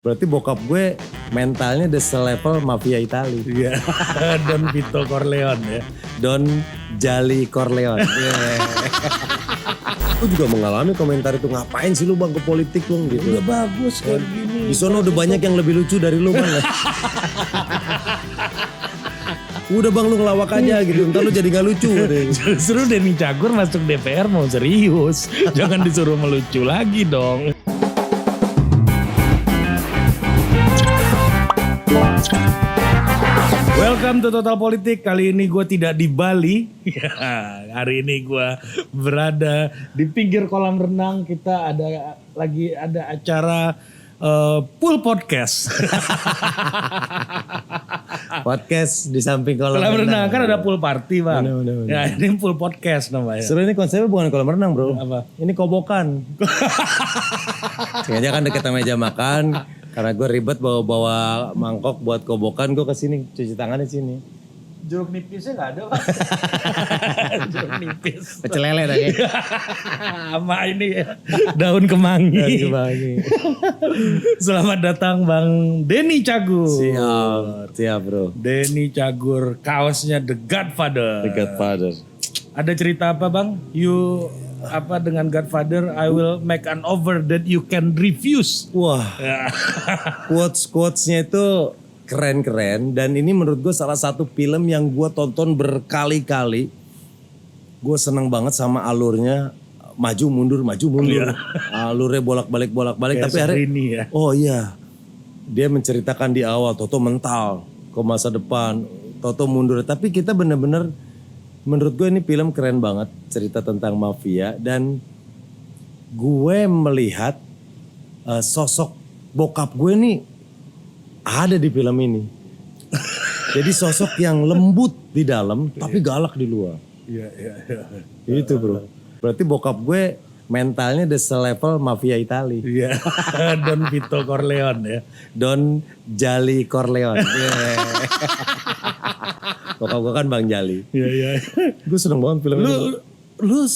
Berarti bokap gue mentalnya udah selevel mafia Itali. Iya, Don Vito Corleone ya. Don Jali Corleone. Aku juga mengalami komentar itu, ngapain sih lu bang ke politik lu gitu. Udah bagus kayak gini. Di sono udah banyak yang lebih lucu dari lu bang. Udah bang lu ngelawak aja gitu, ntar lu jadi gak lucu. Justru Denny Cagur masuk DPR mau serius. Jangan disuruh melucu lagi dong. Welcome to Total Politik. Kali ini gue tidak di Bali. Ya, hari ini gue berada di pinggir kolam renang. Kita lagi ada acara pool podcast. Podcast di samping kolam Renang kan ada pool party bang. Bener. Ya ini pool podcast namanya. Sebenarnya ini konsepnya bukan kolam renang bro. Apa? Ini kobokan. Sengaja kan deket meja makan. Karena gue ribet bawa mangkok buat kobokan, gue kesini cuci tangan di sini. Jeruk nipisnya nggak ada pak. Jeruk nipis. Pecel lele tadi. Sama ini ya, daun kemangi. Selamat datang Bang Denny Cagur. Siap bro. Denny Cagur, kaosnya The Godfather. The Godfather. Ada cerita apa bang? Dengan Godfather, I will make an offer that you can refuse. Wah, quotes-quotesnya itu keren-keren. Dan ini menurut gue salah satu film yang gue tonton berkali-kali. Gue seneng banget sama alurnya. Maju mundur. Alurnya bolak-balik. Kayak tapi hari ini ya. Oh iya, dia menceritakan di awal Toto mental ke masa depan, Toto mundur. Tapi kita bener-bener, menurut gue ini film keren banget, cerita tentang mafia. Dan gue melihat sosok bokap gue nih ada di film ini. Jadi sosok yang lembut di dalam tapi galak di luar. Iya. Itu bro. Berarti bokap gue mentalnya udah selevel mafia Itali. Iya. Don Vito Corleone ya. Don Jali Corleone. Bokap gue kan Bang Jali. Iya. Gue seneng banget film ini. Lu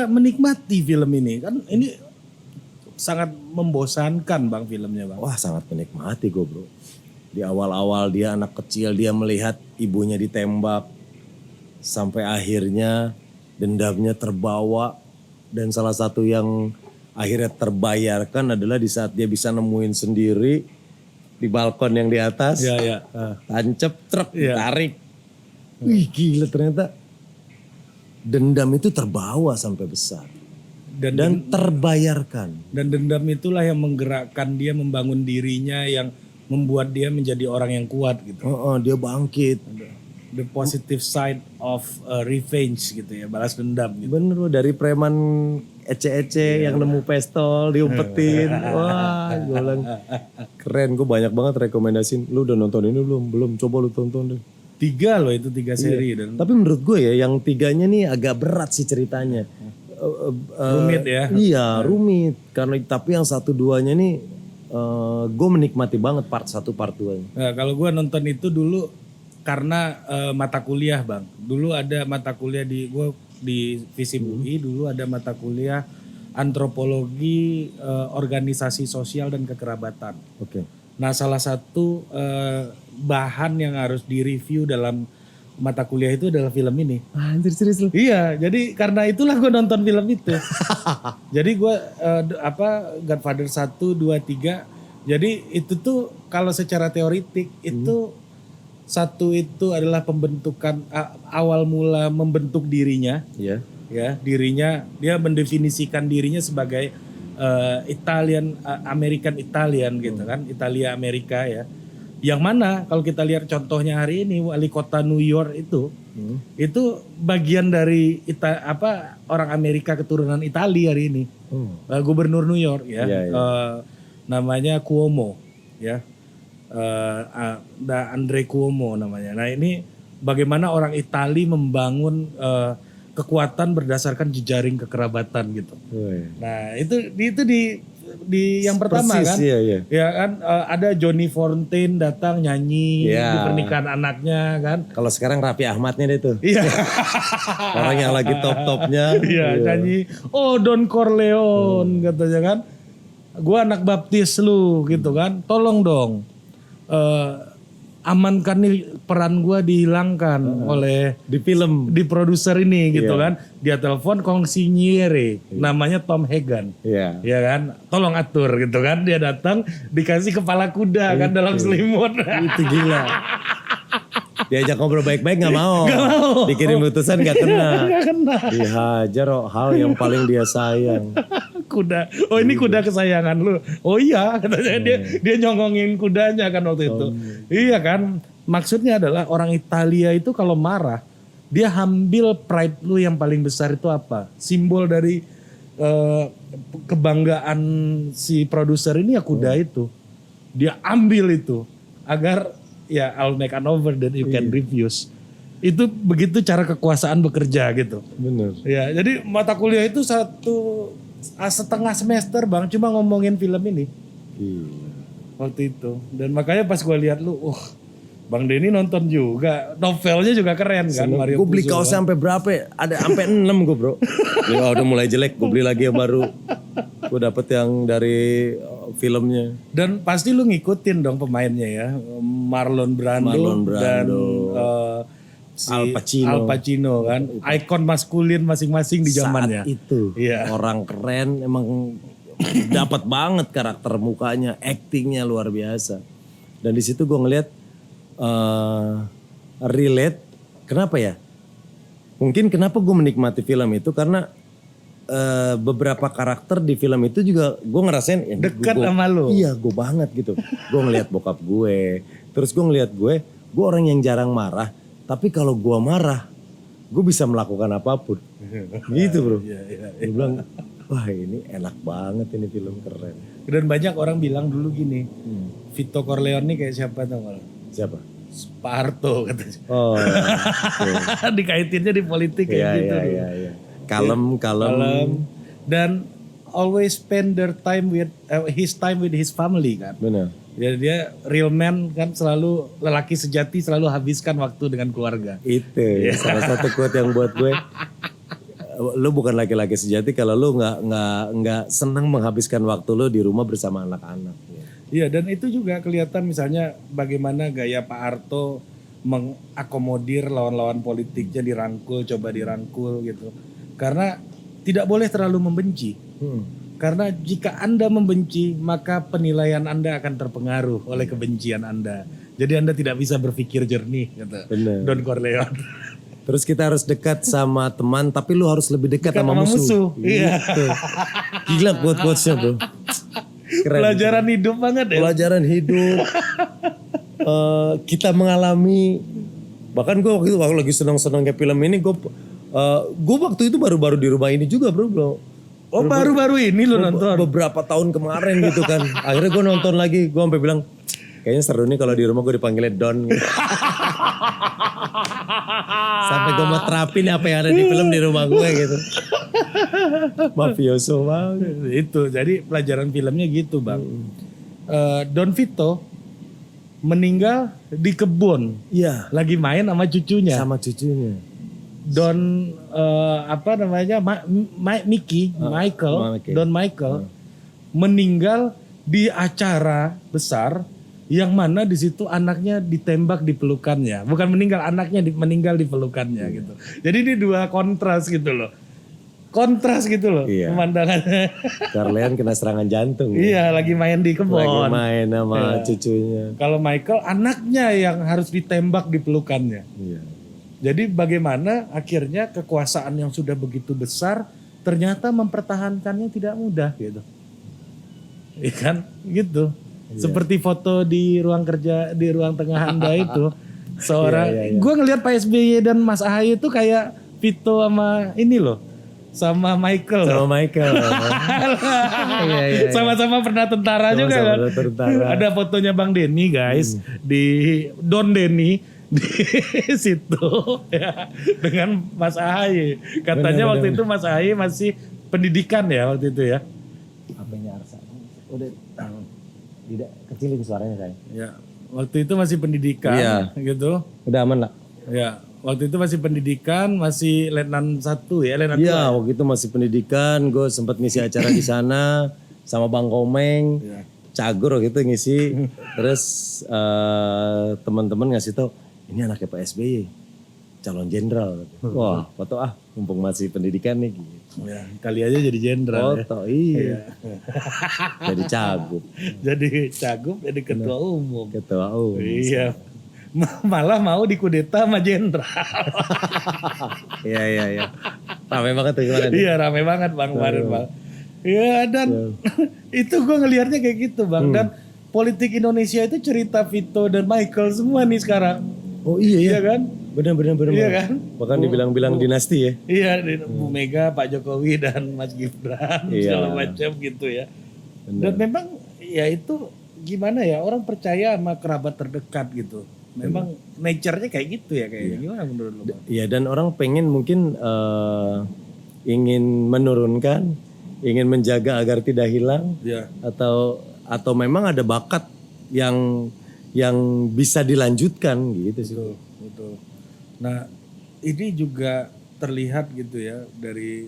menikmati film ini? Kan ini sangat membosankan bang filmnya bang. Wah sangat menikmati gue bro. Di awal-awal dia anak kecil, dia melihat ibunya ditembak. Sampai akhirnya dendamnya terbawa. Dan salah satu yang akhirnya terbayarkan adalah di saat dia bisa nemuin sendiri. Di balkon yang di atas. Iya. Tancep truk, Iya. tarik. Wih gila ternyata. Dendam itu terbawa sampai besar. Dan terbayarkan. Dan dendam itulah yang menggerakkan dia membangun dirinya, yang membuat dia menjadi orang yang kuat gitu. Dia bangkit. The positive side of revenge gitu ya, balas dendam gitu. Bener loh, dari preman ece-ece yang nemu pistol diumpetin. Wah gue bilang keren, gue banyak banget rekomendasiin. Lu udah nonton ini belum? Belum, coba lu tonton deh. 3 loh itu 3 seri. Dan Tapi menurut gue ya yang 3-nya nih agak berat sih ceritanya. rumit ya. Iya rumit. Karena tapi yang 1-2-nya nih gue menikmati banget part 1 part 2. Nah, kalau gue nonton itu dulu karena mata kuliah bang. Dulu ada mata kuliah di Visip UI dulu ada mata kuliah antropologi organisasi sosial dan kekerabatan. Oke. Nah salah satu bahan yang harus direview dalam mata kuliah itu adalah film ini. Anjir serius lu? Iya, jadi karena itulah gue nonton film itu. Jadi gue Godfather 1, 2, 3. Jadi itu tuh kalau secara teoritik itu satu itu adalah pembentukan awal mula membentuk dirinya. Iya. Ya, dirinya dia mendefinisikan dirinya sebagai American Italian gitu kan, Italia Amerika ya. Yang mana kalau kita lihat contohnya hari ini wali kota New York itu bagian dari orang Amerika keturunan Italia hari ini. Gubernur New York ya. Namanya Cuomo ya. Andre Cuomo namanya. Nah ini bagaimana orang Itali membangun kekuatan berdasarkan jejaring kekerabatan gitu. Nah itu di yang pertama persis, kan, iya. ya kan ada Johnny Fontaine datang nyanyi di pernikahan anaknya kan. Kalau sekarang Raffi Ahmadnya deh tuh. Iya. Orang yang lagi top-topnya. Iya nyanyi, oh Don Corleone katanya kan. gue anak baptis lu gitu kan, tolong dong amankan nih peran gue dihilangkan oleh Di film. di produser ini gitu Iya. kan. Dia telepon konsinyere namanya Tom Hagen. Iya. Ya kan, tolong atur gitu kan. Dia datang dikasih kepala kuda kan dalam selimut. Itu gila. Diajak ngobrol baik-baik gak mau. Dikirim utusan gak kena. Gak kena. Dihajar hal yang paling dia sayang. Kuda. Oh ini kuda kesayangan lu. Oh iya katanya dia nyongongin kudanya kan waktu itu. Iya kan. Maksudnya adalah orang Italia itu kalau marah dia ambil pride lu yang paling besar itu apa? Simbol dari kebanggaan si produser ini ya kuda itu. Dia ambil itu agar ya I'll make an offer that you can refuse. Itu begitu cara kekuasaan bekerja gitu. Bener. Ya, jadi mata kuliah itu setengah semester Bang cuma ngomongin film ini Gila. waktu itu. Dan makanya pas gue lihat lu, Bang Denny nonton juga, novelnya juga keren kan. Mario Gue beli Puzo kaos kan. sampai berapa ya? Ada sampai 6 gue bro. Ya udah mulai jelek, gue beli lagi yang baru. Gue dapet yang dari filmnya. Dan pasti lu ngikutin dong pemainnya ya, Marlon Brando, dan si Al Pacino. kan, ikon maskulin masing-masing di zamannya. Saat itu Iya. orang keren emang dapat banget karakter mukanya, actingnya luar biasa. Dan di situ gue ngeliat relate. Kenapa ya? Mungkin kenapa gue menikmati film itu karena beberapa karakter di film itu juga gue ngerasain ya, Dekat sama lu. Iya, gue banget gitu. Gue ngeliat bokap gue, terus gue ngeliat gue orang yang jarang marah. Tapi kalau gue marah, gue bisa melakukan apapun. Gitu bro. Gue bilang, wah ini enak banget ini film keren. Dan banyak orang bilang dulu gini, Vito Corleone kayak siapa tau gak? Siapa? Pak Harto katanya. Oh, Dikaitinnya di politik kayak iya, gitu. iya. Kalem. Dan always spend their time with his time with his family kan. Benar. Dia real man kan, selalu lelaki sejati, selalu habiskan waktu dengan keluarga. Itu salah satu quote yang buat gue. Lu bukan laki-laki sejati kalau lu nggak senang menghabiskan waktu lu di rumah bersama anak-anak. Iya, dan itu juga kelihatan misalnya bagaimana gaya Pak Harto mengakomodir lawan-lawan politiknya, coba dirangkul gitu. Karena tidak boleh terlalu membenci. Karena jika Anda membenci, maka penilaian Anda akan terpengaruh oleh kebencian Anda. Jadi Anda tidak bisa berpikir jernih, kata Bener. Don Corleone. Terus kita harus dekat sama teman, tapi lu harus lebih dekat sama musuh. Iya. Gitu. Gila quote-quotesnya bro. Keren. Pelajaran hidup banget ya. Pelajaran hidup. Kita mengalami. Bahkan gue waktu itu lagi senang-senang kayak film ini, gue waktu itu baru-baru di rumah ini juga bro. Oh baru-baru ini lu nonton? Beberapa tahun kemarin gitu kan. Akhirnya gue nonton lagi. Gue sampai bilang, kayaknya seru nih kalau di rumah gue dipanggilnya Don. Gitu. Sampai gue mau terapin apa yang ada di film di rumah gue gitu. Mafioso banget. Itu, jadi pelajaran filmnya gitu Bang. Don Vito meninggal di kebun. Iya. Lagi main sama cucunya. Sama cucunya. Don Michael, Don Michael meninggal di acara besar yang mana di situ anaknya ditembak di pelukannya. Bukan meninggal, anaknya meninggal di pelukannya gitu. Jadi ini dua kontras gitu loh. Iya. Pemandangannya. Corleone kena serangan jantung. Iya, lagi main di kebun. Lagi main sama cucunya. Kalau Michael anaknya yang harus ditembak di pelukannya. Iya. Jadi bagaimana akhirnya kekuasaan yang sudah begitu besar ternyata mempertahankannya tidak mudah gitu. Ikan gitu. Iya. Seperti foto di ruang kerja di ruang tengah Anda itu seorang Iya. gue ngelihat Pak SBY dan Mas Ahaye itu kayak Vito sama ini loh. Sama Michael. Sama Michael. Iya. Sama-sama pernah tentara juga kan. Sama-sama tentara. Ada fotonya Bang Denny guys di Don Denny di situ ya dengan Mas Ahaye. Katanya waktu itu Mas Ahaye masih pendidikan ya waktu itu ya. HP-nya Arsa. Udah tidak kecilin suaranya saya. Ya, waktu itu masih pendidikan gitu. Udah aman lah. Ya, waktu itu masih pendidikan, masih Letnan 1 ya, Letnan 2. Iya, waktu itu masih pendidikan, gue sempat ngisi acara di sana sama Bang Komeng, Iya. Cagur gitu ngisi. Terus teman-teman ngasih tau, ini anaknya Pak SBY, calon jenderal. Wah, foto mumpung masih pendidikan nih. Gitu. Ya, kali aja jadi jenderal ya. Foto, iya. Jadi Cagup, Jadi cagup, jadi ketua umum. ketua umum. Iya. Malah mau dikudeta sama jenderal. Iya. Ramai banget tuh gimana nih? Iya rame banget bang kemarin bang. Iya dan itu gue ngelihatnya kayak gitu bang. Dan politik Indonesia itu cerita Vito dan Michael semua nih sekarang. Oh iya Iya kan? Benar. Iya kan? Bahkan dibilang-bilang dinasti ya. Iya Bu Mega, Pak Jokowi dan Mas Gibran Iya. segala macam gitu ya. Dan memang ya itu gimana ya orang percaya sama kerabat terdekat gitu. Memang nature-nya kayak gitu ya kayaknya. Gimana menurut lo? Bang? Iya dan orang pengen mungkin ingin menurunkan, ingin menjaga agar tidak hilang Iya. atau memang ada bakat yang bisa dilanjutkan gitu sih. Betul. Nah, ini juga terlihat gitu ya dari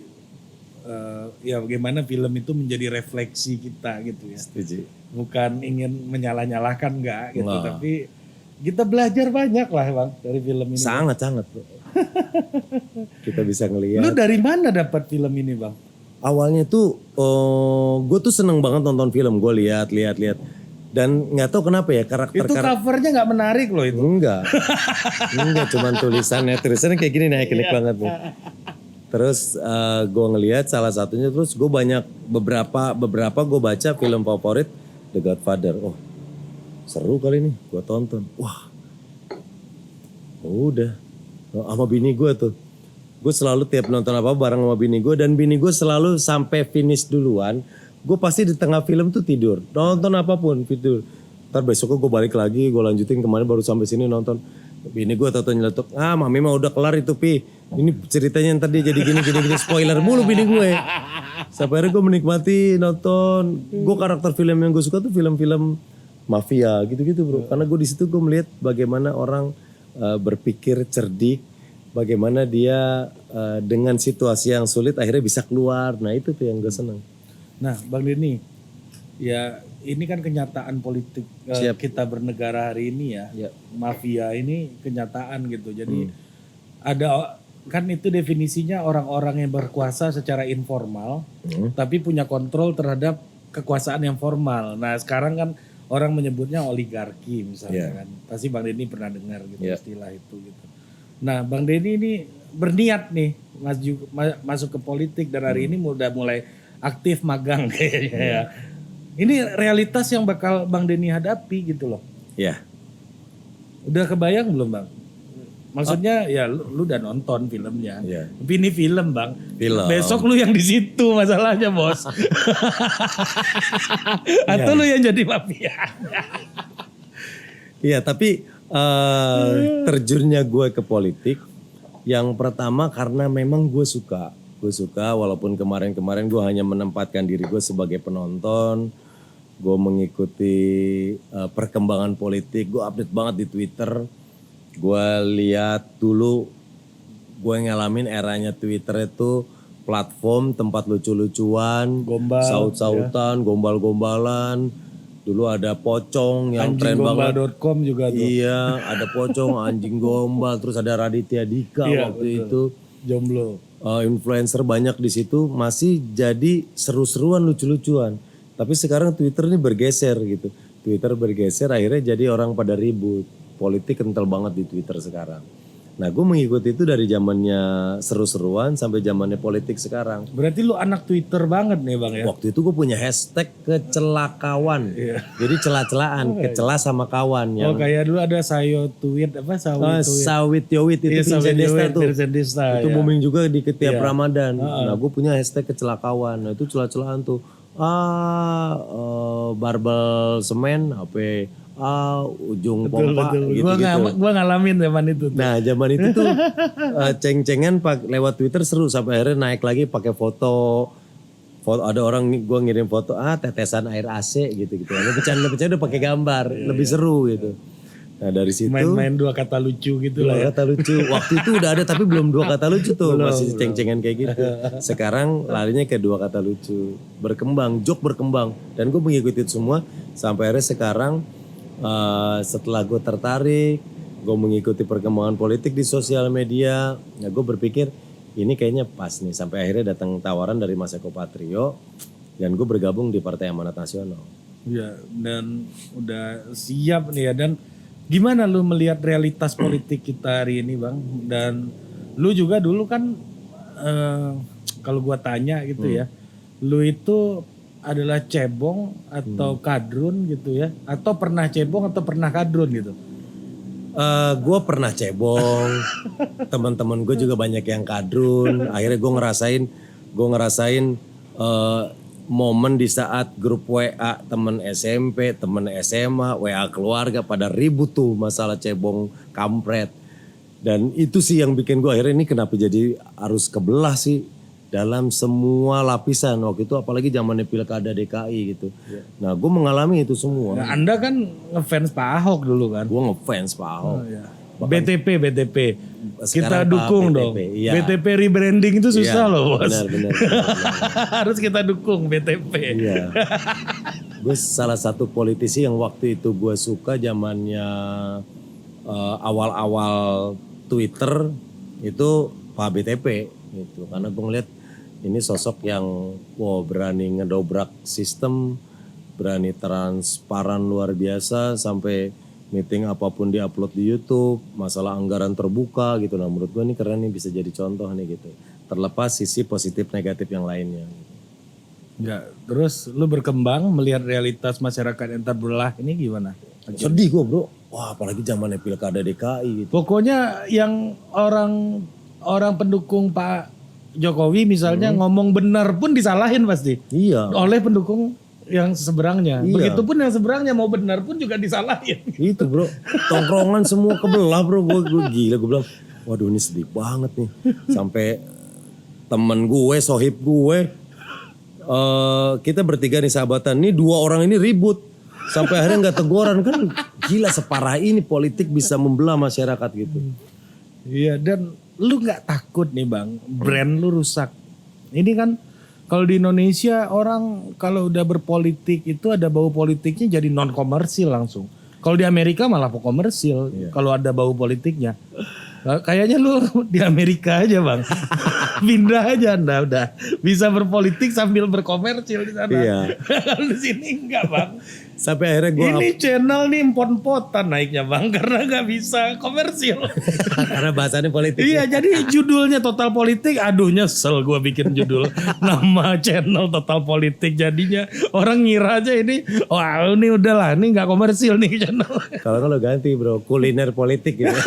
ya bagaimana film itu menjadi refleksi kita gitu ya. Setuju. Bukan ingin menyalah-nyalahkan enggak gitu, Nggak. tapi kita belajar banyak lah Bang dari film ini. Sangat bro. Kita bisa Lu ngelihat. dari mana dapat film ini Bang? Awalnya tuh gue tuh seneng banget nonton film, gue lihat dan nggak tahu kenapa ya karakter. Itu covernya nggak menarik loh itu. Enggak, cuman tulisannya kayak gini nih ikonik banget nih. Terus gue ngelihat salah satunya, terus gue banyak beberapa gue baca film favorit The Godfather. Oh seru kali ini, gue tonton. Wah, udah sama bini gue tuh. Gue selalu tiap nonton apa bareng sama bini gue, dan bini gue selalu sampai finish duluan. Gue pasti di tengah film tuh tidur, nonton apapun tidur. Ntar besoknya gue balik lagi, gue lanjutin kemarin baru sampai sini nonton. Bini gue tau nyeletuk, mami mah udah kelar itu Pi. Ini ceritanya ntar dia jadi gini, spoiler mulu bini gue. Sampai akhirnya gue menikmati nonton. Gue karakter film yang gue suka tuh film-film mafia gitu-gitu bro. Karena gue di situ gue melihat bagaimana orang berpikir cerdik, bagaimana dia dengan situasi yang sulit akhirnya bisa keluar. Nah itu tuh yang gue seneng. Nah, Bang Denny, ya ini kan kenyataan politik kita bernegara hari ini ya. Ya. Mafia ini kenyataan gitu. Jadi ada kan itu definisinya orang-orang yang berkuasa secara informal, tapi punya kontrol terhadap kekuasaan yang formal. Nah, sekarang kan orang menyebutnya oligarki misalnya kan. Pasti Bang Denny pernah dengar gitu istilah itu gitu. Nah, Bang Denny ini berniat nih masuk ke politik dan hari ini udah mulai aktif magang kayaknya ya. Ini realitas yang bakal Bang Denny hadapi gitu loh. Ya. Udah kebayang belum Bang? Maksudnya ya lu udah nonton filmnya. Iya. Tapi ini film Bang. Film. Besok lu yang di situ masalahnya bos. Atau lu yang jadi mafia. Iya tapi terjunnya gue ke politik yang pertama karena memang gue suka walaupun kemarin gue hanya menempatkan diri gue sebagai penonton. Gue mengikuti perkembangan politik, gue update banget di Twitter. Gue lihat dulu, gue ngalamin eranya Twitter itu platform tempat lucu-lucuan, Gombal, saut-sautan, gombal-gombalan. Dulu ada pocong yang tren banget. Anjinggombal.com juga tuh. Iya, ada pocong, anjing gombal, terus ada Raditya Dika waktu itu. Jomblo. Influencer banyak di situ, masih jadi seru-seruan, lucu-lucuan. Tapi sekarang Twitter ini bergeser gitu. Twitter bergeser akhirnya jadi orang pada ribut. Politik kental banget di Twitter sekarang. Nah gue mengikuti itu dari zamannya seru-seruan sampai zamannya politik sekarang. Berarti lu anak Twitter banget nih Bang ya? Waktu itu gue punya hashtag kecelakawan. Jadi celah-celahan, kecela sama kawan. Oh kayak dulu ada sayo tweet apa Sawit Yowit itu Vincent Desta tuh. Itu booming juga di tiap Ramadan. Nah gue punya hashtag kecelakawan. Nah itu celah-celahan tuh. Barbel semen apa ujung pompa gitu. Gue ngalamin zaman itu tuh. Nah zaman itu tuh ceng-cengan lewat Twitter seru sampai akhirnya naik lagi pakai foto ada orang gue ngirim foto tetesan air AC gitu. Lebih bercanda udah pakai gambar lebih seru gitu. Nah dari situ Main-main dua kata lucu gitu dua lah ya. kata lucu. Waktu itu udah ada tapi belum dua kata lucu tuh. Belum, Masih ceng-cengan kayak gitu. Sekarang larinya ke dua kata lucu. Berkembang, joke berkembang. Dan gue mengikuti itu semua. Sampai akhirnya sekarang setelah gue tertarik. Gue mengikuti perkembangan politik di sosial media. Ya gue berpikir ini kayaknya pas nih. Sampai akhirnya datang tawaran dari Mas Eko Patrio. Dan gue bergabung di Partai Amanat Nasional. Ya, dan udah siap nih ya. Dan gimana lu melihat realitas politik kita hari ini Bang? Dan lu juga dulu kan kalau gua tanya gitu ya, lu itu adalah cebong atau kadrun gitu ya? Atau pernah cebong atau pernah kadrun gitu? Gue pernah cebong, teman-teman gue juga banyak yang kadrun. Akhirnya gue ngerasain momen di saat grup WA temen SMP, temen SMA, WA keluarga pada ribut tuh masalah cebong kampret. Dan itu sih yang bikin gue akhirnya ini kenapa jadi harus kebelah sih dalam semua lapisan waktu itu, apalagi zamannya pilkada DKI gitu. Nah gue mengalami itu semua. Nah, Anda kan ngefans Pak Ahok dulu kan? Gue ngefans Pak Ahok. BTP. Kita Sekarang dukung Pak dong. BTP, iya. BTP rebranding itu susah loh bos. Benar. Harus kita dukung BTP. Iya. Gue salah satu politisi yang waktu itu gue suka zamannya awal-awal Twitter itu Pak BTP gitu. Karena gue ngeliat ini sosok yang berani ngedobrak sistem, berani transparan luar biasa sampai meeting apapun diupload di YouTube, masalah anggaran terbuka gitu. Nah menurut gue ini keren nih, bisa jadi contoh nih gitu. Terlepas sisi positif negatif yang lainnya. Ya, terus lu berkembang melihat realitas masyarakat yang terbelah ini gimana? Sedih gue bro. Wah apalagi zamannya pilkada DKI gitu. Pokoknya yang orang pendukung Pak Jokowi misalnya ngomong benar pun disalahin pasti. Iya. Oleh pendukung yang seberangnya. Iya. Begitupun yang seberangnya mau benar pun juga disalahin. Itu bro. Tongkrongan semua kebelah bro. Gue gila. Gue bilang waduh ini sedih banget nih. Sampai temen gue, sohib gue. Kita bertiga nih sahabatan. Nih dua orang ini ribut. Sampai akhirnya gak teguran kan. Gila separah ini politik bisa membelah masyarakat gitu. Iya dan lu gak takut nih bang. Brand lu rusak. Ini kan. Kalau di Indonesia orang kalau udah berpolitik itu ada bau politiknya jadi non komersil langsung. Kalau di Amerika malah komersil. Kalau ada bau politiknya. Kayaknya lu di Amerika aja bang. Pindah aja Anda udah. Bisa berpolitik sambil berkomersil di sana. Iya. Kalau di sini enggak bang. Sampai akhirnya gue Ini channel nih empot-empotan naiknya bang. Karena gak bisa komersil. karena bahasannya politik. Iya jadi judulnya Total Politik. Aduh nyesel gue bikin judul. Nama channel Total Politik. Jadinya orang ngira aja ini. Wah ini udahlah. Ini gak komersil nih channel. Kalau ganti bro. Kuliner politik gitu.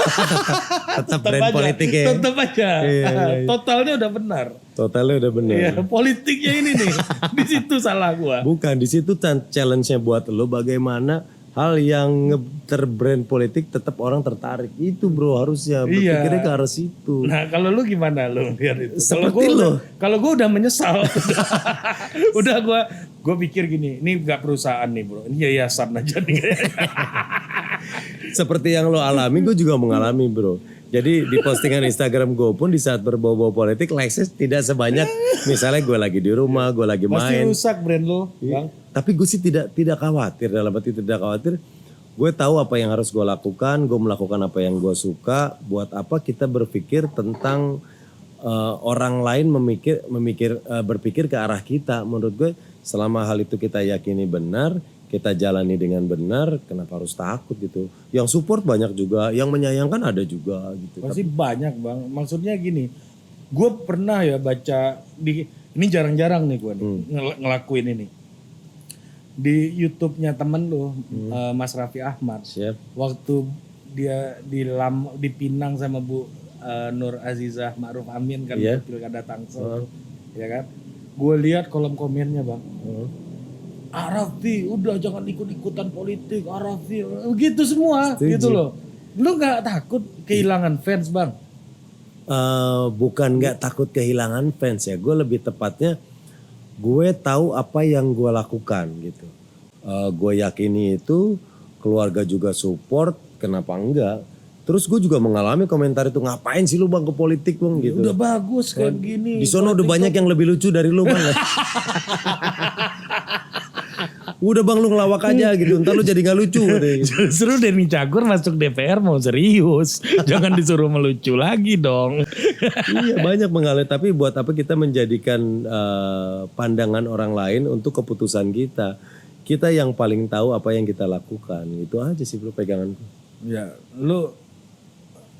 Tetap brand politik ya. Tetap aja. Iya. Totalnya udah benar. Totalnya udah bener. Iya, politiknya ini nih. Di situ salah gua. Bukan, di situ challenge-nya buat lo bagaimana hal yang terbrand politik tetap orang tertarik. Itu bro harusnya berpikirnya ke arah situ. Nah kalau lu gimana lu lihat itu? Seperti lo. Kalau gua udah menyesal. Udah gua pikir gini, ini gak perusahaan nih bro. Ini yayasan aja nih. Seperti yang lo alami, gue juga mengalami bro. Jadi di postingan Instagram gue pun di saat berbau-bau politik, likes tidak sebanyak misalnya gue lagi di rumah, gue lagi Pasti main. rusak brand lo, bang. Tapi gue sih tidak khawatir, dalam arti tidak khawatir. Gue tahu apa yang harus gue lakukan, gue melakukan apa yang gue suka. Buat apa kita berpikir tentang orang lain berpikir ke arah kita. Menurut gue selama hal itu kita yakini benar, kita jalani dengan benar, kenapa harus takut gitu. Yang support banyak juga, yang menyayangkan ada juga gitu. Pasti banyak bang. Maksudnya gini, gue pernah ya baca ini jarang-jarang nih gue ngelakuin ini. Di YouTube-nya temen lu, Mas Raffi Ahmad. Siap. Waktu dia dipinang sama Bu Nur Azizah Ma'ruf Amin kan pilkada Tangsel, ya kan? Gue lihat kolom komennya bang. Raffi udah jangan ikut-ikutan politik, Raffi gitu semua. Setuju. Gitu loh. Lu gak takut kehilangan fans bang? Bukan nggak takut kehilangan fans ya, gue lebih tepatnya gue tahu apa yang gue lakukan gitu. Gue yakini itu, keluarga juga support, kenapa enggak? Terus gue juga mengalami komentar itu, ngapain sih lu bang ke politik bang gitu. Udah bagus kayak gini. Di sono udah banyak yang lebih lucu dari lu bang. Udah bang lu ngelawak aja gitu, ntar lu jadi gak lucu. Justru Denny Cagur masuk DPR mau serius. Jangan disuruh melucu lagi dong. Iya banyak mengalir, tapi buat apa kita menjadikan pandangan orang lain untuk keputusan kita. Kita yang paling tahu apa yang kita lakukan. Itu aja sih bro peganganku. Ya, lu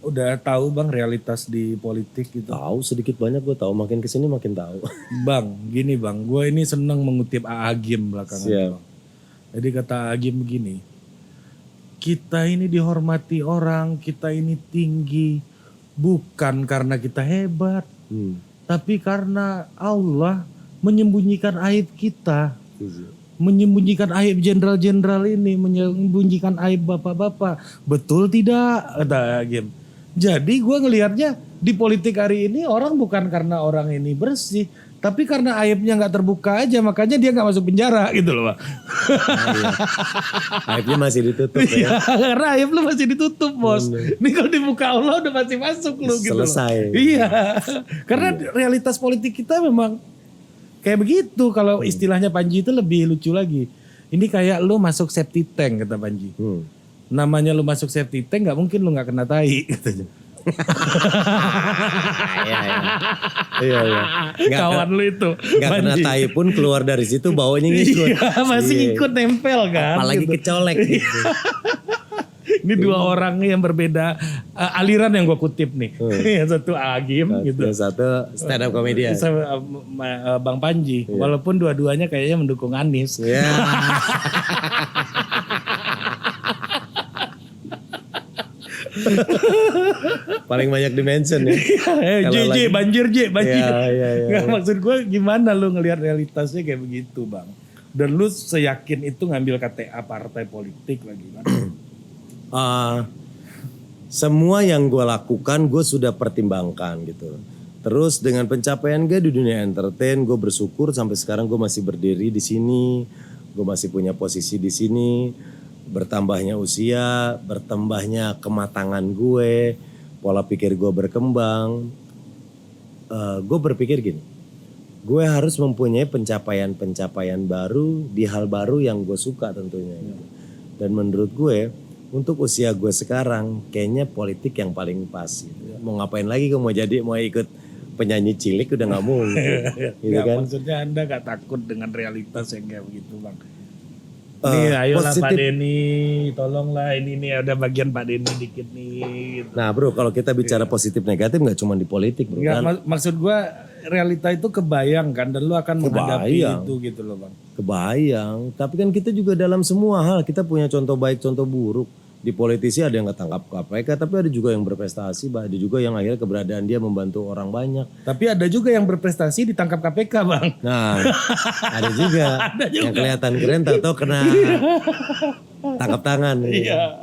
udah tahu bang realitas di politik gitu. Tahu sedikit banyak gue tahu, makin kesini makin tahu. Bang, gini bang, gue ini seneng mengutip Agim belakangan. Siap. Bang. Jadi kata Agim begini, kita ini dihormati orang, kita ini tinggi, bukan karena kita hebat, tapi karena Allah menyembunyikan aib kita. Menyembunyikan aib jenderal-jenderal ini, menyembunyikan aib bapak-bapak. Betul tidak? Kata Agim. Jadi gue ngelihatnya di politik hari ini orang bukan karena orang ini bersih, tapi karena aibnya nggak terbuka aja, makanya dia nggak masuk penjara gitu loh Pak. Aibnya masih ditutup Iya, ya. karena aib lu masih ditutup bos. Ini kalau dibuka Allah udah pasti masuk lu gitu loh. Selesai. Iya, karena realitas politik kita memang kayak begitu. Kalau istilahnya Panji itu lebih lucu lagi. Ini kayak lu masuk septic tank kata Panji. Namanya lu masuk septic tank nggak mungkin lu nggak kena tai katanya. Iya. Kawan lu itu. Gak kena Panji. tai pun keluar dari situ baunya ngikut. Iya, masih ikut nempel kan. Apalagi gitu. kecolek gitu. Ini dua orang yang berbeda aliran yang gue kutip nih. Yang satu Agim gitu. Yang satu stand up comedian. Sama Bang Panji. Walaupun dua-duanya kayaknya mendukung Anies. Ya. Paling banyak dimension ya. JJ, banjir. Iya. Nggak, maksud gue gimana lu ngelihat realitasnya kayak begitu bang. Dan lu seyakin itu ngambil KTA partai politik lagi kan? Semua yang gue lakukan gue sudah pertimbangkan gitu. Terus dengan pencapaian gue di dunia entertain, gue bersyukur sampai sekarang gue masih berdiri di sini. Gue masih punya posisi di sini. Bertambahnya usia, bertambahnya kematangan gue, pola pikir gue berkembang. Gue berpikir gini, gue harus mempunyai pencapaian-pencapaian baru di hal baru yang gue suka tentunya. Dan menurut gue, untuk usia gue sekarang, kayaknya politik yang paling pas. Gitu. Mau ngapain lagi, gue mau ikut penyanyi cilik udah gak mungkin. Gitu kan? Maksudnya Anda gak takut dengan realitas yang kayak begitu bang? Nih ayolah Pak Denny, tolonglah ini nih ada bagian Pak Denny dikit nih. Gitu. Nah bro, kalau kita bicara positif negatif nggak cuma di politik bro. Nggak, kan? maksud gue realita itu kebayang kan dan lu akan menghadapi itu gitu loh bang. Kebayang, tapi kan kita juga dalam semua hal kita punya contoh baik, contoh buruk. Di politisi ada yang ketangkap KPK, tapi ada juga yang berprestasi, ada juga yang akhirnya keberadaan dia membantu orang banyak. Tapi ada juga yang berprestasi ditangkap KPK bang. Nah, ada juga yang kelihatan keren atau kena tangkap tangan. Iya,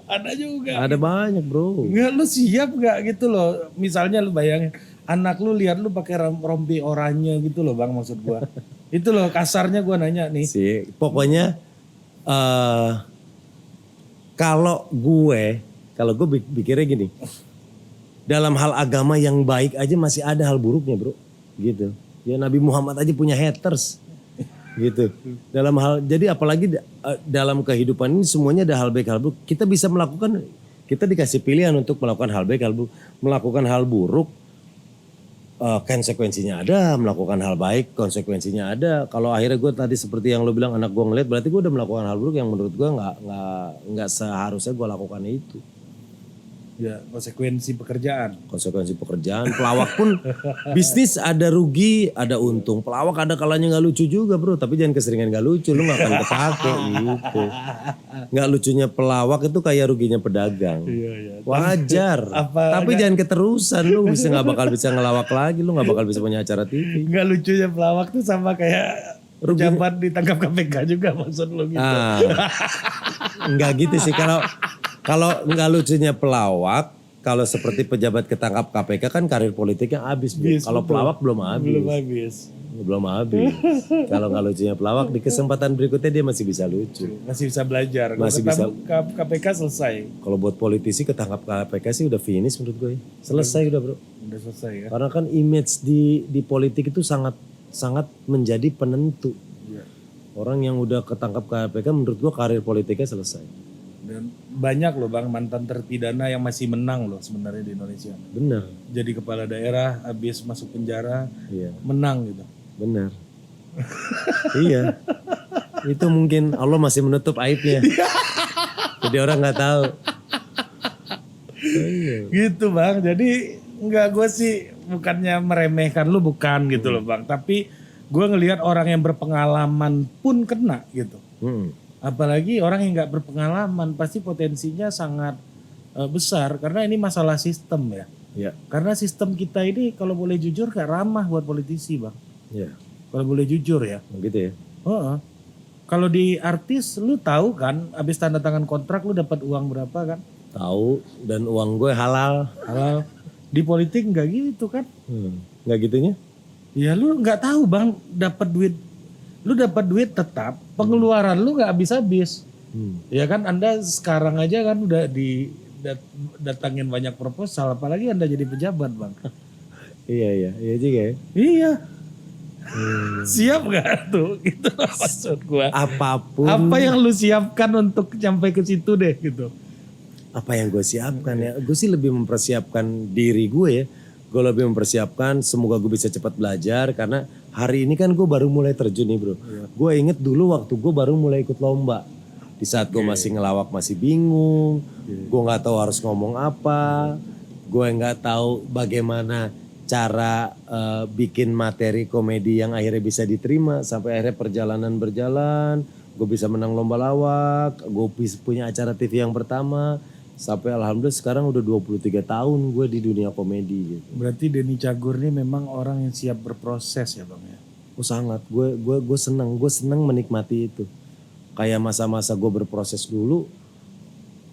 ada juga. Ada banyak bro. Nggak, lu siap nggak gitu loh? Misalnya lu bayangin anak lu lihat lu pakai rompi oranye gitu loh bang, maksud gua. Itu loh kasarnya gua nanya nih. Pokoknya kalau gue pikirnya gini, dalam hal agama yang baik aja masih ada hal buruknya bro, gitu. Ya Nabi Muhammad aja punya haters, gitu. Dalam hal, jadi apalagi dalam kehidupan ini semuanya ada hal baik hal buruk. Kita bisa melakukan, kita dikasih pilihan untuk melakukan hal baik hal buruk, melakukan hal buruk. Konsekuensinya ada, melakukan hal baik konsekuensinya ada. Kalau akhirnya gue tadi seperti yang lo bilang anak gue ngeliat, berarti gue udah melakukan hal buruk yang menurut gue nggak seharusnya gue lakukan itu. Ya konsekuensi pekerjaan. Konsekuensi pekerjaan, pelawak pun bisnis ada rugi, ada untung. Pelawak ada kalanya nggak lucu juga bro, tapi jangan keseringan nggak lucu, lu nggak akan kepake gitu. Nggak lucunya pelawak itu kayak ruginya pedagang. Iya. Wajar, tapi jangan keterusan, lu nggak bakal bisa ngelawak lagi, lu nggak bakal bisa punya acara TV. Nggak lucunya pelawak tuh sama kayak pejabat ditangkap KPK juga maksud lu gitu. Nggak gitu sih, kalau nggak lucunya pelawak kalau seperti pejabat ketangkap KPK kan karir politiknya habis. Bro. Kalau pelawak belum habis. Belum habis. Kalau nggak lucunya pelawak di kesempatan berikutnya dia masih bisa lucu. Masih bisa belajar. Masih bisa. KPK selesai. Kalau buat politisi ketangkap KPK sih udah finish menurut gue. Selesai udah bro. Udah selesai ya. Karena kan image di politik itu sangat menjadi penentu. Iya. Orang yang udah ketangkap KPK menurut gue karir politiknya selesai. Dan banyak loh bang mantan terpidana yang masih menang loh sebenarnya di Indonesia. Bener. Jadi kepala daerah habis masuk penjara Iya. menang gitu. Bener. Iya. Itu mungkin Allah masih menutup aibnya. Jadi orang nggak tahu. Iya. Gitu bang. Jadi enggak, gue sih bukannya meremehkan lu, bukan gitu loh bang. Tapi gue ngelihat orang yang berpengalaman pun kena gitu. Apalagi orang yang nggak berpengalaman pasti potensinya sangat besar karena ini masalah sistem ya. Iya. Karena sistem kita ini kalau boleh jujur gak ramah buat politisi bang. Iya. Kalau boleh jujur ya. Begitu ya. Kalau di artis lu tahu kan abis tanda tangan kontrak lu dapat uang berapa kan? Tahu, dan uang gue halal. Halal. Di politik nggak gitu kan? Nggak gitunya? Ya lu nggak tahu bang, dapat duit, lu dapat duit tetap, pengeluaran lu nggak habis-habis. Ya kan Anda sekarang aja kan udah datangin banyak proposal, apalagi Anda jadi pejabat bang. Iya juga ya. Iya. Siap gak tuh? Itu maksud gua. Apapun. Apa yang lu siapkan untuk sampai ke situ deh gitu. Apa yang gue siapkan ya? Gue sih lebih mempersiapkan diri gue ya. Gue lebih mempersiapkan semoga gue bisa cepat belajar. Karena hari ini kan gue baru mulai terjun nih bro. Gue inget dulu waktu gue baru mulai ikut lomba. Di saat gue masih ngelawak masih bingung. Gue gak tahu harus ngomong apa. Gue gak tahu bagaimana cara bikin materi komedi yang akhirnya bisa diterima. Sampai akhirnya perjalanan berjalan. Gue bisa menang lomba lawak. Gue punya acara TV yang pertama. Sampai alhamdulillah sekarang udah 23 tahun gue di dunia komedi gitu. Berarti Denny Cagur ini memang orang yang siap berproses ya bang ya? Oh sangat, gue senang menikmati itu. Kayak masa-masa gue berproses dulu,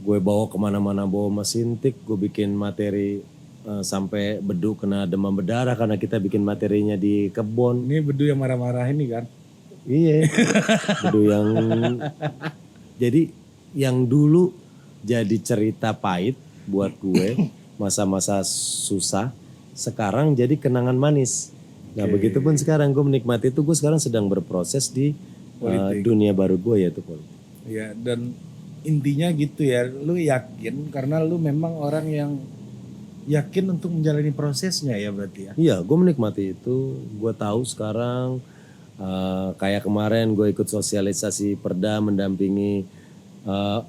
gue bawa kemana-mana bawa mesin tik, gue bikin materi sampai Bedu kena demam berdarah karena kita bikin materinya di kebon. Ini Bedu yang marah-marah ini kan? Iya, Bedu yang jadi yang dulu jadi cerita pahit buat gue, masa-masa susah, sekarang jadi kenangan manis. Nah begitupun sekarang gue menikmati itu, gue sekarang sedang berproses di dunia baru gue yaitu politik. Ya dan intinya gitu ya, lu yakin karena lu memang orang yang yakin untuk menjalani prosesnya ya berarti ya? Iya, gue menikmati itu, gue tahu sekarang kayak kemarin gue ikut sosialisasi Perda mendampingi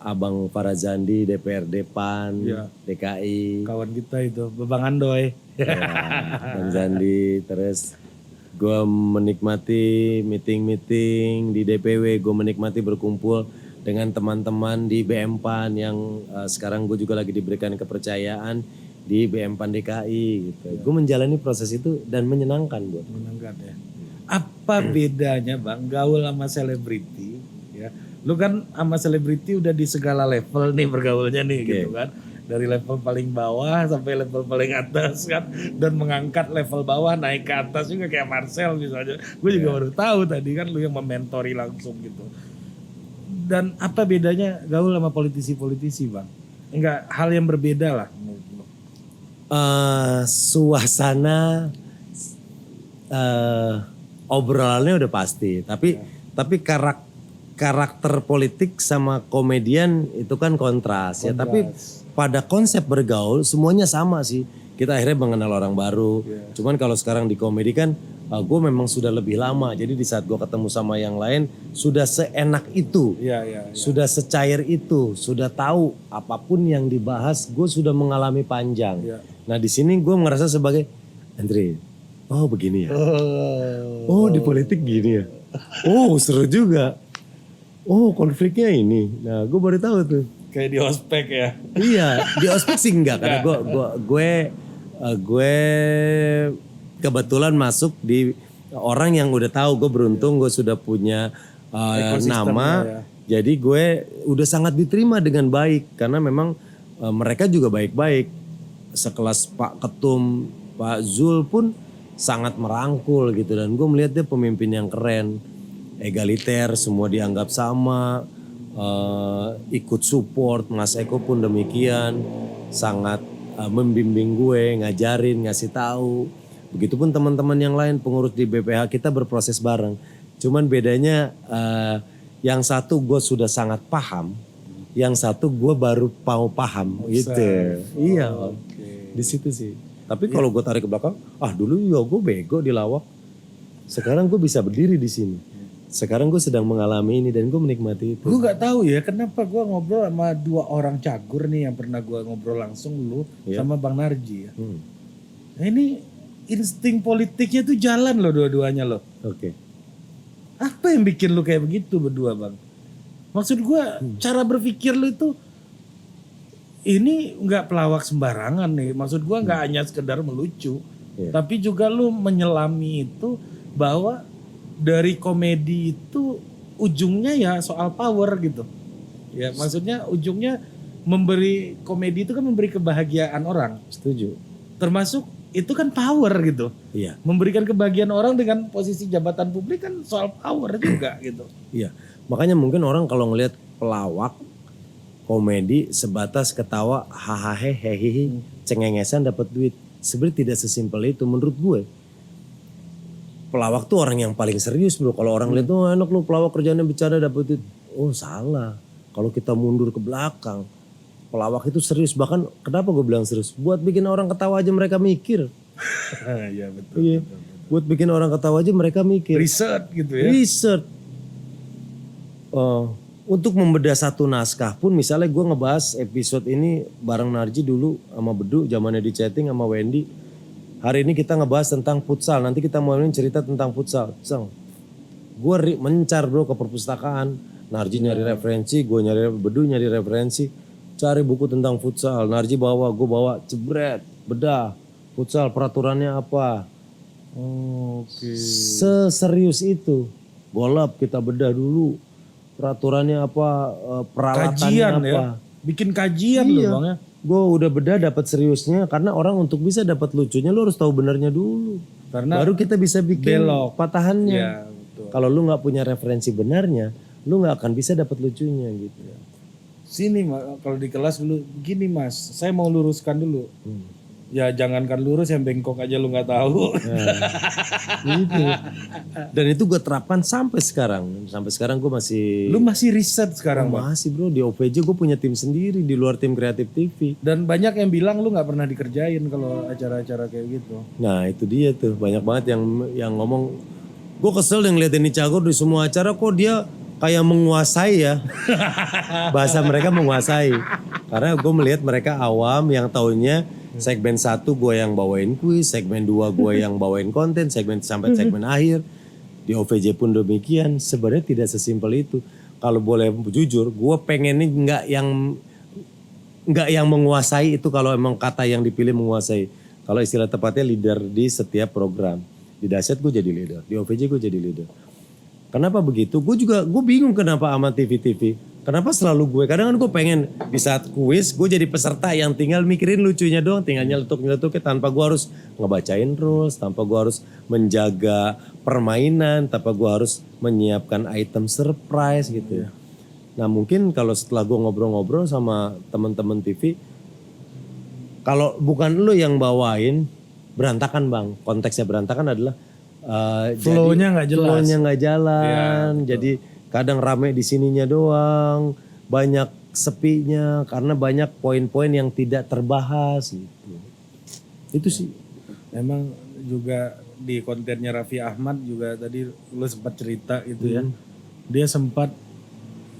Abang Farazandi DPRD PAN DKI, kawan kita itu Bang Andoy ya, Bang Zandi. Terus gue menikmati meeting di DPW, gue menikmati berkumpul dengan teman-teman di BM PAN yang sekarang gue juga lagi diberikan kepercayaan di BM PAN DKI gitu. Gue menjalani proses itu dan menyenangkan buat. Menyenangkan ya. Apa bedanya bang gaul sama selebriti ya? Lu kan sama selebriti udah di segala level nih bergaulnya nih gitu kan. Dari level paling bawah sampai level paling atas kan. Dan mengangkat level bawah naik ke atas juga kayak Marcel misalnya. Gue juga baru tahu tadi kan lu yang mementori langsung gitu. Dan apa bedanya gaul sama politisi-politisi bang? Enggak, hal yang berbeda lah. Suasana obrolannya udah pasti. Tapi karakter politik sama komedian itu kan kontras. Ya. Tapi pada konsep bergaul semuanya sama sih. Kita akhirnya mengenal orang baru. Cuman kalau sekarang di komedi kan gue memang sudah lebih lama. Jadi di saat gue ketemu sama yang lain sudah seenak itu. Sudah secair itu. Sudah tahu apapun yang dibahas gue sudah mengalami panjang. Nah di sini gue ngerasa sebagai Andre. Oh begini ya. Oh di politik gini ya. Oh seru juga. Oh konfliknya ini. Nah gue baru tahu tuh. Kayak di ospek ya. Iya di ospek sih enggak. Karena gue kebetulan masuk di orang yang udah tahu. Gue beruntung gue sudah punya nama. Ya. Jadi gue udah sangat diterima dengan baik. Karena memang mereka juga baik-baik. sekelas Pak Ketum, Pak Zul pun sangat merangkul gitu. Dan gue melihat dia pemimpin yang keren, egaliter, semua dianggap sama, ikut support. Mas Eko pun demikian, sangat membimbing gue, ngajarin, ngasih tahu. Begitupun teman-teman yang lain pengurus di BPH, kita berproses bareng. Cuman bedanya yang satu gue sudah sangat paham, yang satu gue baru mau paham gitu. Iya, di situ sih. Tapi kalau gue tarik ke belakang, dulu ya gue bego di lawak. Sekarang gue bisa berdiri di sini. Sekarang gue sedang mengalami ini dan gue menikmati itu. Gue nggak tahu ya kenapa gue ngobrol sama 2 orang cagur nih yang pernah gue ngobrol langsung dulu sama Bang Narji ya. Nah ini insting politiknya tuh jalan loh dua-duanya loh. Oke. Apa yang bikin lu kayak begitu berdua Bang? Maksud gue cara berpikir lu itu ini nggak pelawak sembarangan nih. Maksud gue nggak hanya sekedar melucu, tapi juga lu menyelami itu bahwa dari komedi itu ujungnya ya soal power gitu. Ya maksudnya ujungnya memberi komedi itu kan memberi kebahagiaan orang. Setuju. Termasuk itu kan power gitu. Iya. Memberikan kebahagiaan orang dengan posisi jabatan publik kan soal power juga gitu. Iya. Makanya mungkin orang kalau ngelihat pelawak komedi sebatas ketawa hahaha hehehe cengengesan dapat duit. Sebenarnya tidak sesimpel itu menurut gue. Pelawak tuh orang yang paling serius bro. Kalau orang lihat tuh enak lu pelawak kerjanya bicara dapat duit. Oh salah. Kalau kita mundur ke belakang, pelawak itu serius. Bahkan kenapa gue bilang serius? Buat bikin orang ketawa aja mereka mikir. Iya betul, Iya. betul, betul. Buat bikin orang ketawa aja mereka mikir. Riset gitu ya. Riset. Untuk membedah satu naskah pun misalnya gue ngebahas episode ini bareng Narji dulu sama Bedu zamannya di chatting sama Wendy. Hari ini kita ngebahas tentang futsal. Nanti kita mau cerita tentang futsal. Gue mencar bro ke perpustakaan. Narji nyari referensi, gue nyari Bedu nyari referensi. Cari buku tentang futsal. Narji bawa, gue bawa, jebret, bedah. Futsal peraturannya apa. Oke. Seserius itu. Golap kita bedah dulu. Peraturannya apa, peralatannya Kajian apa. ya. Bikin kajian loh Bang ya. Gue udah bedah dapat seriusnya. Karena orang untuk bisa dapat lucunya lu harus tahu benernya dulu. Karena Baru kita bisa bikin belok. patahannya. Ya, betul. Kalau lu nggak punya referensi benarnya, lu nggak akan bisa dapat lucunya gitu. Sini kalau di kelas dulu gini Mas, saya mau luruskan dulu. Ya jangankan lurus yang bengkok aja lu nggak tahu. Gitu. Dan itu gue terapkan sampai sekarang. Sampai sekarang gue masih. Lu masih riset sekarang Bang. Masih bro, di OVJ gue punya tim sendiri di luar tim kreatif TV. Dan banyak yang bilang lu nggak pernah dikerjain kalau acara-acara kayak gitu. Nah itu dia tuh, banyak banget yang ngomong. Gue kesel yang ngeliatin Cagur di semua acara kok dia kayak menguasai ya. Bahasa mereka menguasai. Karena gue melihat mereka awam yang taunya segmen 1 gue yang bawain kuis, segmen 2 gue yang bawain konten, sampai segmen akhir. Di OVJ pun demikian, sebenarnya tidak sesimpel itu. Kalau boleh jujur, gue pengennya nggak yang menguasai itu kalau emang kata yang dipilih menguasai. Kalau istilah tepatnya leader di setiap program. Di Dasyat gue jadi leader, di OVJ gue jadi leader. Kenapa begitu? Gue bingung kenapa sama TV-TV. Kenapa selalu gue? Kadang kan gue pengen di saat kuis gue jadi peserta yang tinggal mikirin lucunya doang. Tinggal nyeletuk-nyeletuknya tanpa gue harus ngebacain rules. Tanpa gue harus menjaga permainan. Tanpa gue harus menyiapkan item surprise gitu ya. Nah mungkin kalau setelah gue ngobrol-ngobrol sama teman-teman TV. Kalau bukan lu yang bawain berantakan bang. Konteksnya berantakan adalah Flow-nya nggak jelas. Flow-nya nggak jalan. Ya, jadi kadang rame di sininya doang, banyak sepinya karena banyak poin-poin yang tidak terbahas gitu. Itu sih. Memang juga di kontennya Raffi Ahmad juga tadi lu sempat cerita gitu ya. Dia sempat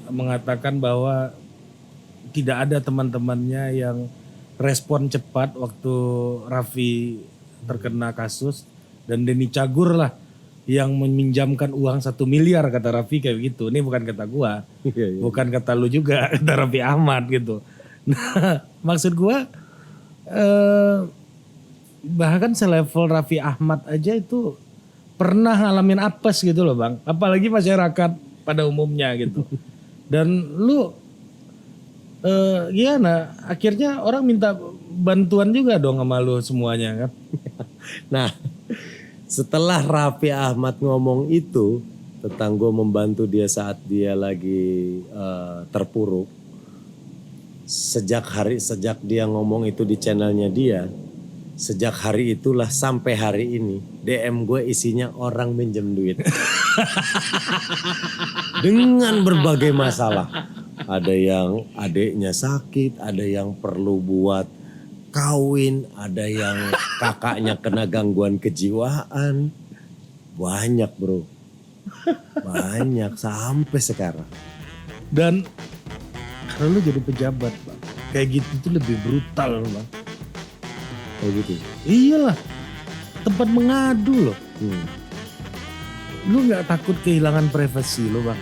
mengatakan bahwa tidak ada teman-temannya yang respon cepat waktu Raffi terkena kasus. Dan Denny Cagur lah yang meminjamkan uang 1 miliar kata Raffi kayak gitu. Ini bukan kata gua, bukan kata lu juga, kata Raffi Ahmad gitu. Nah maksud gua bahkan selevel Raffi Ahmad aja itu pernah ngalamin apes gitu loh bang. Apalagi masyarakat pada umumnya gitu. Dan lu gimana? Akhirnya orang minta bantuan juga dong sama lu semuanya kan. Nah, setelah Raffi Ahmad ngomong itu tentang gue membantu dia saat dia lagi terpuruk, sejak dia ngomong itu di channelnya dia, sejak hari itulah sampai hari ini DM gue isinya orang minjem duit dengan berbagai masalah. Ada yang adiknya sakit, ada yang perlu buat kawin, ada yang kakaknya kena gangguan kejiwaan. Banyak bro, banyak sampai sekarang. Dan kalau lu jadi pejabat bang, kayak gitu tuh lebih brutal bang. Oh gitu? Iyalah, tempat mengadu loh. Lu gak takut kehilangan privasi lo bang?